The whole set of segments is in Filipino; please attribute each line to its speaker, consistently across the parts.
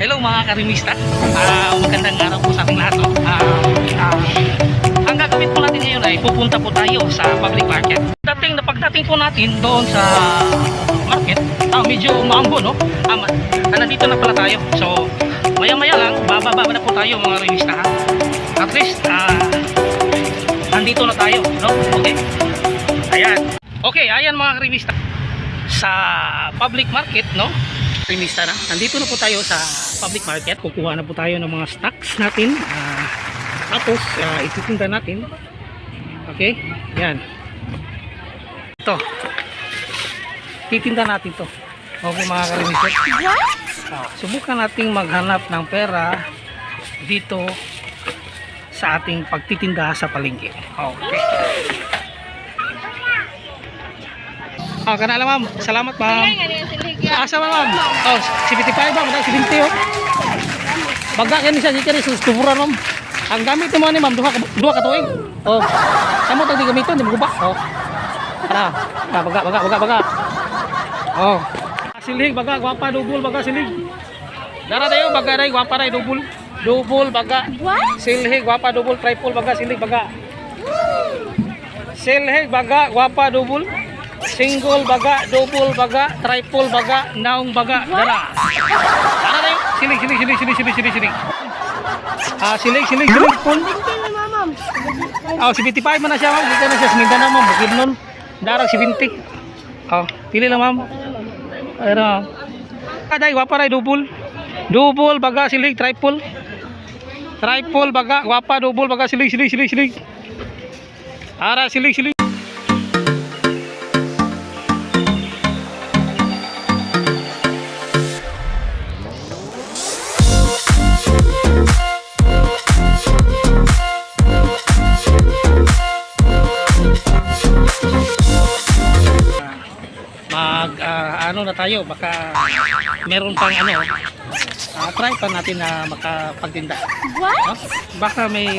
Speaker 1: Hello mga karimista. Magandang araw po sa ating lahat. No? Ang gagawin po natin ngayon ay pupunta po tayo sa public market. Pagdating po natin doon sa market, medyo maambo, no? Nandito na pala tayo. So, maya-maya lang, bababa na po tayo mga karimista. At least, nandito na tayo, no? Okay? Ayan. Okay, ayan mga karimista. Sa public market, no? Karimista na. Nandito na po tayo sa public market. Kukuha na po tayo ng mga stocks natin. Tapos ititinda natin. Okay? Yan. Ito. Titinda natin to. Okay mga karimista. Subukan nating maghanap ng pera dito sa ating pagtitinda sa palengke. Okay. Kanala ma'am. Salamat ma'am. Asa ma'am? 75 ba? Madang 70 oh. Baga kani siya kani sustuburan ma'am. Ang gamit mo ni ma'am duha ka tuig. Oh. Kamo tag gamiton di mo ba? Oh. Baga. Oh. Silig baga gwapa double baga silig. Dara tayo baga dai gwapa dai double. Double baga. Silig gwapa double triple baga silig baga. Silig baga gwapa double. Single baga, double baga, triple baga, naong baga, dara. Dara tayo. Silig. Silig. Oh, 75 man na siya, ma'am. Dito na siya, sininda na, ma'am. Bukid nun. Darang 70. Oh, pili lang, ma'am. Ayun. Kaday, wapa ray, double. Double baga, silig, triple. Triple baga, wapa, double baga, silig. Ara, silig. Ano na tayo, baka meron pang try pa natin na makapagtinda. What? Baka may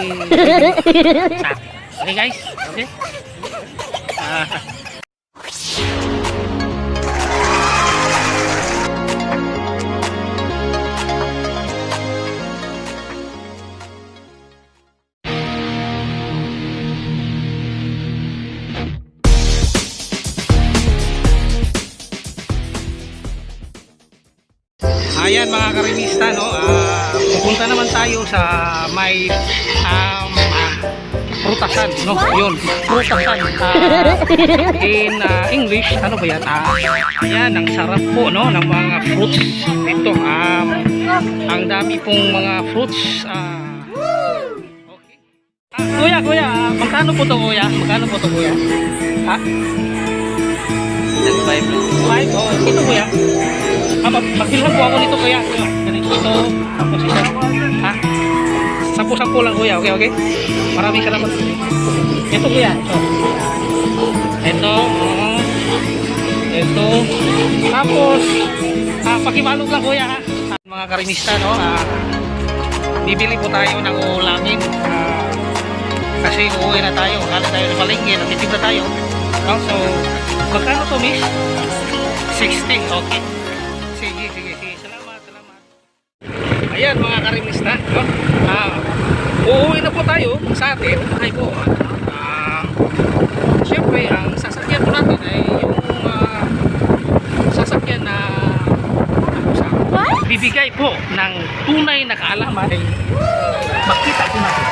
Speaker 1: okay guys, okay? Ayan mga karimista, no? Pupunta naman tayo sa may prutasan, no? Yun, prutasan. In English, ano ba yan? Ayan, ang sarap po, no? Ng mga fruits dito. Ang dami pong mga fruits. Okay. Kuya, magkano po to kuya? Ha? 5. Oh, ito kuya. Magbilhan po ako nito kuya. Ganito ito. Tapos isa. Ha? 10 lang kuya. Okay. Maraming salamat. Ito kuya. Ito. Tapos pakibalog lang kuya ha. Mga karimista, no? Bibili po tayo ng ulamin. Kasi uuwi na tayo. Kala tayo na palengke. Nagtitinda tayo. No? So, magkano to miss? 60. Okay. Sige. Salamat. Ayan mga karimista, no? Uuwi na po tayo sa atin. Ay po. Siyempre, ang sasakyan po natin ay yung sasakyan na bibigay po ng tunay na kaalaman ay makita po natin.